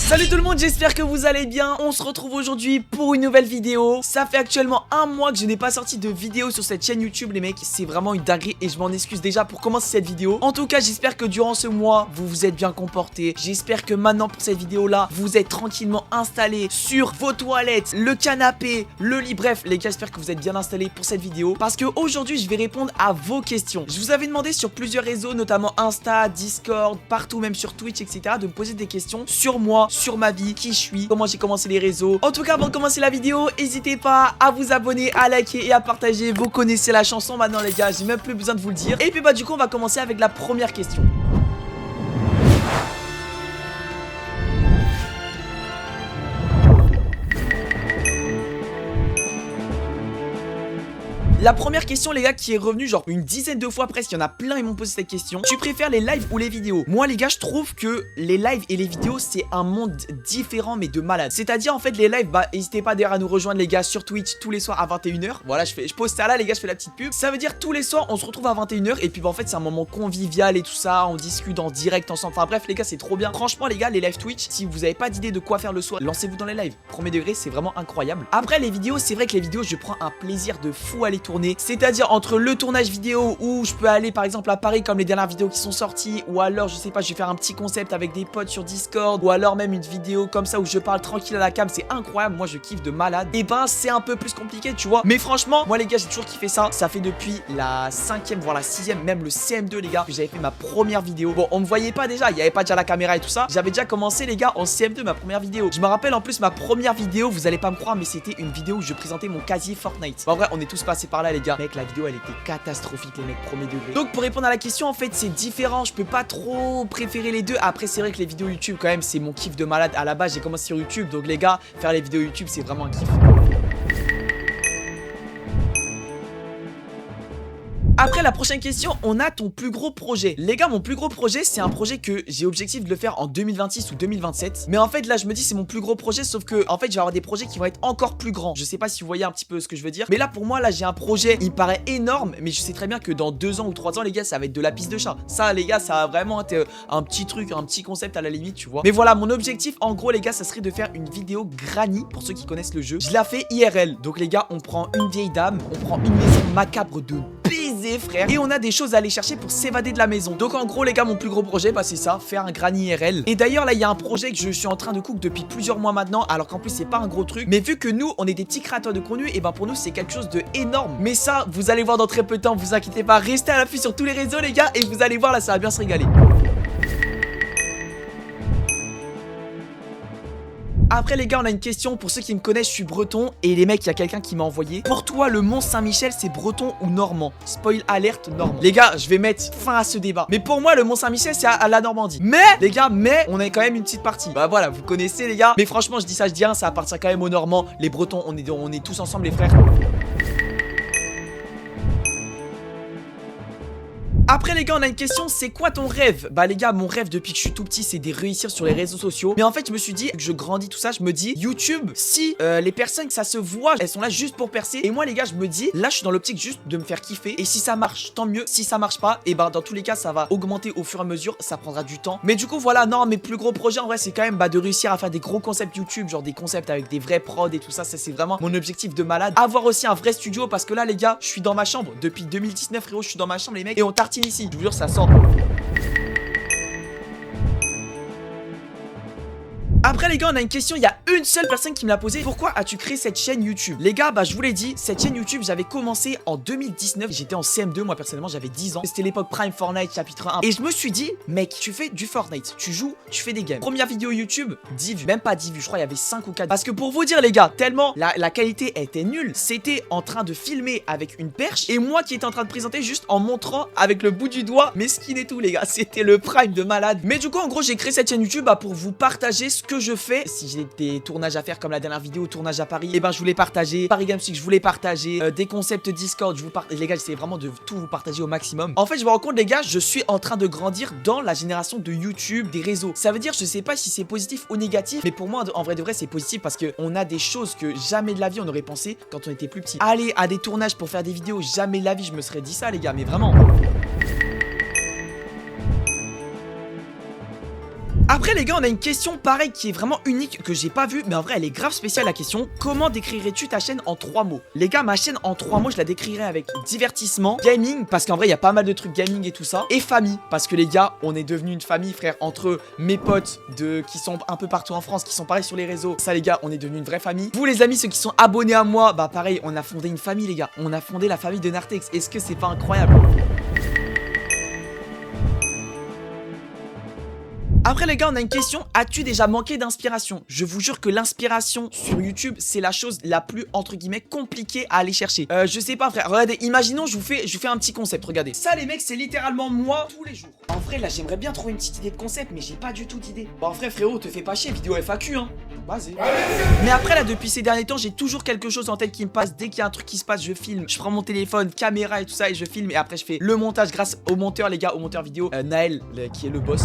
Salut tout le monde, j'espère que vous allez bien. On se retrouve aujourd'hui pour une nouvelle vidéo. Ça fait actuellement un mois que je n'ai pas sorti de vidéo sur cette chaîne YouTube les mecs. C'est vraiment une dinguerie et je m'en excuse déjà pour commencer cette vidéo. En tout cas j'espère que durant ce mois vous vous êtes bien comportés. J'espère que maintenant pour cette vidéo là vous êtes tranquillement installés sur vos toilettes, le canapé, le lit. Bref les gars, j'espère que vous êtes bien installés pour cette vidéo, parce que aujourd'hui je vais répondre à vos questions. Je vous avais demandé sur plusieurs réseaux, notamment Insta, Discord, partout, même sur Twitch etc, de me poser des questions sur moi, sur ma vie, qui je suis, comment j'ai commencé les réseaux. En tout cas avant de commencer la vidéo, n'hésitez pas à vous abonner, à liker et à partager. Vous connaissez la chanson maintenant les gars, j'ai même plus besoin de vous le dire. Et puis bah du coup on va commencer avec la première question. La première question les gars qui est revenue genre une dizaine de fois presque, il y en a plein ils m'ont posé cette question. Tu préfères les lives ou les vidéos? Moi les gars je trouve que les lives et les vidéos c'est un monde différent mais de malade. C'est-à-dire en fait les lives, bah n'hésitez pas d'ailleurs à nous rejoindre les gars sur Twitch tous les soirs à 21 h. Voilà je pose ça là les gars, je fais la petite pub. Ça veut dire tous les soirs on se retrouve à 21 h et puis bah en fait c'est un moment convivial et tout ça, on discute en direct ensemble. Enfin bref les gars c'est trop bien. Franchement les gars les lives Twitch, si vous avez pas d'idée de quoi faire le soir, lancez-vous dans les lives. Premier degré c'est vraiment incroyable. Après les vidéos, c'est vrai que les vidéos je prends un plaisir de fou à les tourner. C'est-à-dire entre le tournage vidéo où je peux aller par exemple à Paris comme les dernières vidéos qui sont sorties, ou alors je sais pas, je vais faire un petit concept avec des potes sur Discord, ou alors même une vidéo comme ça où je parle tranquille à la cam, c'est incroyable, moi je kiffe de malade. Et ben c'est un peu plus compliqué tu vois, mais franchement moi les gars j'ai toujours kiffé ça. Ça fait depuis la 5ème voire la 6ème, même le CM2 les gars, que j'avais fait ma première vidéo. Bon on me voyait pas déjà, il y avait pas déjà la caméra et tout ça, j'avais déjà commencé les gars en CM2 ma première vidéo. Je me rappelle en plus ma première vidéo, vous allez pas me croire mais c'était une vidéo où je présentais mon casier Fortnite. Bon, en vrai on est tous passés par là les gars, mec la vidéo elle était catastrophique les mecs, premier degré. Donc pour répondre à la question en fait c'est différent, je peux pas trop préférer les deux. Après c'est vrai que les vidéos YouTube quand même c'est mon kiff de malade. À la base j'ai commencé sur YouTube, donc les gars faire les vidéos YouTube c'est vraiment un kiff. Après la prochaine question, on a ton plus gros projet. Les gars, mon plus gros projet, c'est un projet que j'ai objectif de le faire en 2026 ou 2027. Mais en fait, là, je me dis c'est mon plus gros projet, sauf que en fait, je vais avoir des projets qui vont être encore plus grands. Je sais pas si vous voyez un petit peu ce que je veux dire. Mais là, pour moi, là, j'ai un projet, il me paraît énorme, mais je sais très bien que dans 2 ans ou 3 ans, les gars, ça va être de la piste de chat. Ça, les gars, ça va vraiment être un petit truc, un petit concept à la limite, tu vois. Mais voilà, mon objectif, en gros, les gars, ça serait de faire une vidéo Granny, pour ceux qui connaissent le jeu. Je la fais IRL. Donc les gars, on prend une vieille dame, on prend une maison macabre de frère, et on a des choses à aller chercher pour s'évader de la maison. Donc en gros les gars mon plus gros projet bah c'est ça, faire un Granny IRL. Et d'ailleurs là il y a un projet que je suis en train de cook depuis plusieurs mois maintenant, alors qu'en plus c'est pas un gros truc, mais vu que nous on est des petits créateurs de contenu, et ben pour nous c'est quelque chose de énorme. Mais ça vous allez voir dans très peu de temps, vous inquiétez pas, restez à l'affût sur tous les réseaux les gars, et vous allez voir là ça va bien se régaler. Après les gars on a une question, pour ceux qui me connaissent je suis breton, et les mecs il y a quelqu'un qui m'a envoyé: pour toi le Mont Saint-Michel c'est breton ou normand? Spoil alerte, normand. Les gars je vais mettre fin à ce débat, mais pour moi le Mont Saint-Michel c'est à la Normandie. Mais les gars, mais on a quand même une petite partie. Bah voilà vous connaissez les gars, mais franchement je dis ça, je dis rien, ça appartient quand même aux Normands. Les Bretons on est tous ensemble les frères. Après les gars on a une question, c'est quoi ton rêve? Bah les gars mon rêve depuis que je suis tout petit c'est de réussir sur les réseaux sociaux. Mais en fait je me suis dit, que je grandis tout ça, je me dis YouTube, si les personnes ça se voit, elles sont là juste pour percer. Et moi les gars je me dis, là je suis dans l'optique juste de me faire kiffer. Et si ça marche tant mieux, si ça marche pas, et bah dans tous les cas ça va augmenter au fur et à mesure, ça prendra du temps. Mais du coup voilà, non mes plus gros projets en vrai c'est quand même bah de réussir à faire des gros concepts YouTube, genre des concepts avec des vrais prods et tout ça. Ça c'est vraiment mon objectif de malade. Avoir aussi un vrai studio, parce que là les gars je suis dans ma chambre depuis 2019 frérot, je suis dans ma chambre les mecs, et on tartine ici, je vous jure ça sort. Après les gars on a une question, il y a une seule personne qui me l'a posée: pourquoi as-tu créé cette chaîne YouTube? Les gars bah je vous l'ai dit, cette chaîne YouTube j'avais commencé en 2019, j'étais en CM2, moi personnellement j'avais 10 ans, c'était l'époque Prime Fortnite chapitre 1, et je me suis dit mec tu fais du Fortnite, tu joues, tu fais des games. Première vidéo YouTube, 10 vues, même pas 10 vues, je crois il y avait 5 ou 4. Parce que pour vous dire les gars, tellement la qualité était nulle, c'était en train de filmer avec une perche, et moi qui étais en train de présenter juste en montrant avec le bout du doigt mes skins et tout les gars, c'était le prime de malade. Mais du coup en gros j'ai créé cette chaîne YouTube bah, pour vous partager ce que je fais. Si j'ai des tournages à faire comme la dernière vidéo, tournage à Paris, et ben je voulais partager Paris Games Week, je voulais partager des concepts Discord, je vous partage les gars, j'essaie vraiment de tout vous partager au maximum. En fait je me rends compte les gars, je suis en train de grandir dans la génération de YouTube, des réseaux. Ça veut dire je sais pas si c'est positif ou négatif, mais pour moi en vrai de vrai c'est positif, parce que on a des choses que jamais de la vie on aurait pensé quand on était plus petit. Aller à des tournages pour faire des vidéos, jamais de la vie je me serais dit ça les gars, mais vraiment. Après les gars, on a une question pareille qui est vraiment unique, que j'ai pas vue, mais en vrai elle est grave spéciale la question. Comment décrirais-tu ta chaîne en 3 mots? Les gars, ma chaîne en 3 mots, je la décrirais avec divertissement, gaming, parce qu'en vrai il y a pas mal de trucs gaming et tout ça, et famille, parce que les gars, on est devenu une famille, frère, entre mes potes qui sont un peu partout en France, qui sont pareils sur les réseaux. Ça les gars, on est devenu une vraie famille. Vous les amis, ceux qui sont abonnés à moi, bah pareil, on a fondé une famille les gars. On a fondé la famille de Nartex. Est-ce que c'est pas incroyable? Après les gars, on a une question. As-tu déjà manqué d'inspiration? Je vous jure que l'inspiration sur YouTube, c'est la chose la plus, entre guillemets, compliquée à aller chercher. Je sais pas frère, regardez, imaginons, je vous fais un petit concept, regardez. Ça les mecs, c'est littéralement moi tous les jours. En vrai là, j'aimerais bien trouver une petite idée de concept, mais j'ai pas du tout d'idée. Bon en vrai frérot, te fais pas chier, vidéo FAQ hein. Vas-y. Mais après là, depuis ces derniers temps, j'ai toujours quelque chose en tête qui me passe. Dès qu'il y a un truc qui se passe, je filme. Je prends mon téléphone, caméra et tout ça et je filme. Et après je fais le montage grâce au monteur les gars, au monteur vidéo Naël, qui est le boss.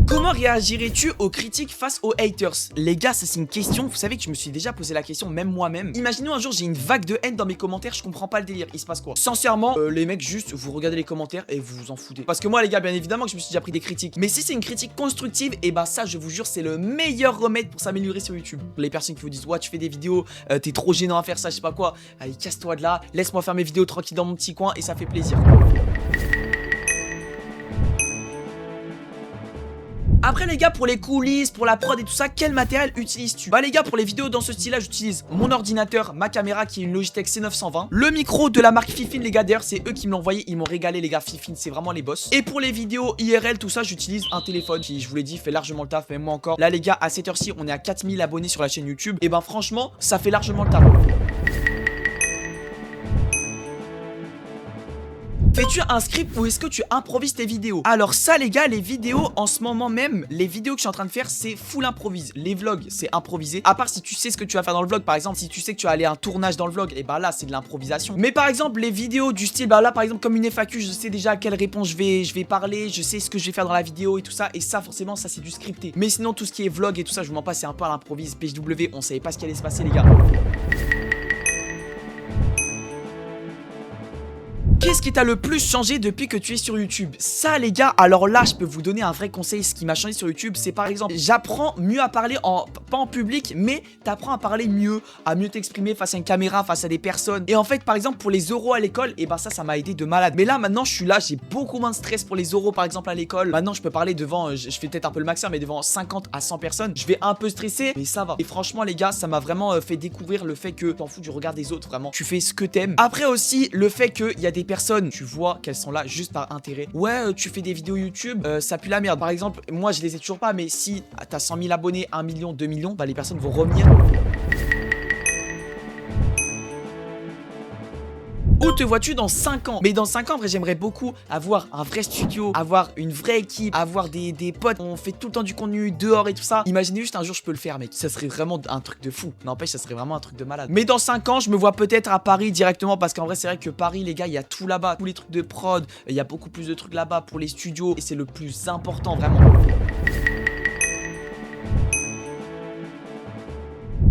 Comment réagirais-tu aux critiques face aux haters? Les gars, ça c'est une question, vous savez que je me suis déjà posé la question, même moi-même. Imaginons un jour j'ai une vague de haine dans mes commentaires, je comprends pas le délire, il se passe quoi? Sincèrement, les mecs juste, vous regardez les commentaires et vous vous en foutez. Parce que moi les gars, bien évidemment que je me suis déjà pris des critiques. Mais si c'est une critique constructive, et bah ça je vous jure c'est le meilleur remède pour s'améliorer sur YouTube. Les personnes qui vous disent, ouais tu fais des vidéos, t'es trop gênant à faire ça, je sais pas quoi. Allez casse-toi de là, laisse-moi faire mes vidéos tranquille dans mon petit coin et ça fait plaisir. Après les gars, pour les coulisses, pour la prod et tout ça, quel matériel utilises-tu? Bah les gars, pour les vidéos dans ce style là, j'utilise mon ordinateur, ma caméra qui est une Logitech C920, le micro de la marque Fifine les gars, d'ailleurs c'est eux qui me l'ont envoyé, ils m'ont régalé les gars, Fifine c'est vraiment les boss. Et pour les vidéos IRL tout ça, j'utilise un téléphone qui, je vous l'ai dit, fait largement le taf, même moi encore. Là les gars, à cette heure-ci, on est à 4000 abonnés sur la chaîne YouTube, et ben franchement, ça fait largement le taf. Fais-tu un script ou est-ce que tu improvises tes vidéos? Alors ça les gars, les vidéos en ce moment même, les vidéos que je suis en train de faire c'est full improvise. Les vlogs c'est improvisé. À part si tu sais ce que tu vas faire dans le vlog, par exemple si tu sais que tu vas aller à un tournage dans le vlog, et bah là c'est de l'improvisation. Mais par exemple les vidéos du style, bah là par exemple comme une FAQ, je sais déjà à quelle réponse je vais parler, je sais ce que je vais faire dans la vidéo et tout ça. Et ça forcément ça c'est du scripté. Mais sinon tout ce qui est vlog et tout ça, je vous mens pas, c'est un peu à l'improvise. PW, on savait pas ce qui allait se passer les gars. Qu'est-ce qui t'a le plus changé depuis que tu es sur YouTube? Ça les gars, alors là je peux vous donner un vrai conseil. Ce qui m'a changé sur YouTube, c'est par exemple, j'apprends mieux à parler pas en public, mais t'apprends à parler mieux, à mieux t'exprimer face à une caméra, face à des personnes. Et en fait par exemple pour les oraux à l'école, et bah ça m'a aidé de malade. Mais là maintenant je suis là, j'ai beaucoup moins de stress pour les oraux par exemple à l'école. Maintenant je peux parler devant, je fais peut-être un peu le maximum, mais devant 50 à 100 personnes. Je vais un peu stresser, mais ça va. Et franchement les gars, ça m'a vraiment fait découvrir le fait que t'en fous du regard des autres, vraiment. Tu fais ce que t'aimes. Après aussi le fait qu'il y a des personnes, tu vois qu'elles sont là juste par intérêt. Ouais, tu fais des vidéos YouTube, ça pue la merde. Par exemple, moi je les ai toujours pas, mais si t'as 100 000 abonnés, 1 million, 2 millions, bah les personnes vont revenir. Où te vois-tu dans 5 ans? Mais dans 5 ans, en vrai, j'aimerais beaucoup avoir un vrai studio, avoir une vraie équipe, avoir des potes. On fait tout le temps du contenu dehors et tout ça. Imaginez juste un jour, je peux le faire, mec. Ça serait vraiment un truc de fou. N'empêche, ça serait vraiment un truc de malade. Mais dans 5 ans, je me vois peut-être à Paris directement parce qu'en vrai, c'est vrai que Paris, les gars, il y a tout là-bas. Tous les trucs de prod, il y a beaucoup plus de trucs là-bas pour les studios et c'est le plus important, vraiment.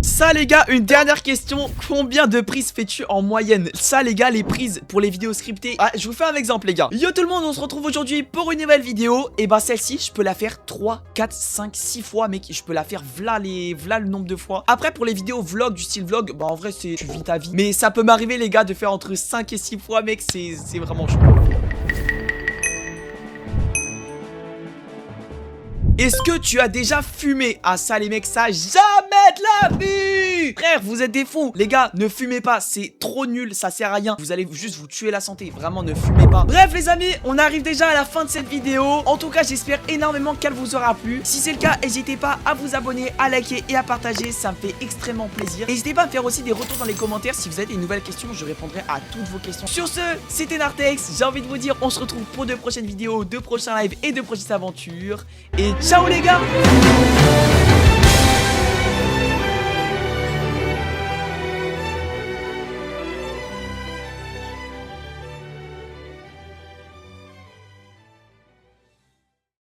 Ça les gars, une dernière question. Combien de prises fais-tu en moyenne? Ça les gars, les prises pour les vidéos scriptées. Ah, je vous fais un exemple les gars. Yo tout le monde, on se retrouve aujourd'hui pour une nouvelle vidéo. Et bah celle-ci, je peux la faire 3, 4, 5, 6 fois mec. Je peux la faire v'là le nombre de fois. Après pour les vidéos vlog, du style vlog, bah en vrai c'est tu vis ta vie. Mais ça peut m'arriver les gars de faire entre 5 et 6 fois mec, c'est vraiment chaud. Est-ce que tu as déjà fumé? Ah ça les mecs, ça jamais de la vie. Frère, vous êtes des fous. Les gars, ne fumez pas, c'est trop nul, ça sert à rien. Vous allez juste vous tuer la santé, vraiment ne fumez pas. Bref les amis, on arrive déjà à la fin de cette vidéo. En tout cas, j'espère énormément qu'elle vous aura plu. Si c'est le cas, n'hésitez pas à vous abonner, à liker et à partager, ça me fait extrêmement plaisir. N'hésitez pas à me faire aussi des retours dans les commentaires si vous avez des nouvelles questions, je répondrai à toutes vos questions. Sur ce, c'était Nartex, j'ai envie de vous dire, on se retrouve pour de prochaines vidéos, de prochains lives et de prochaines aventures. Et ciao les gars!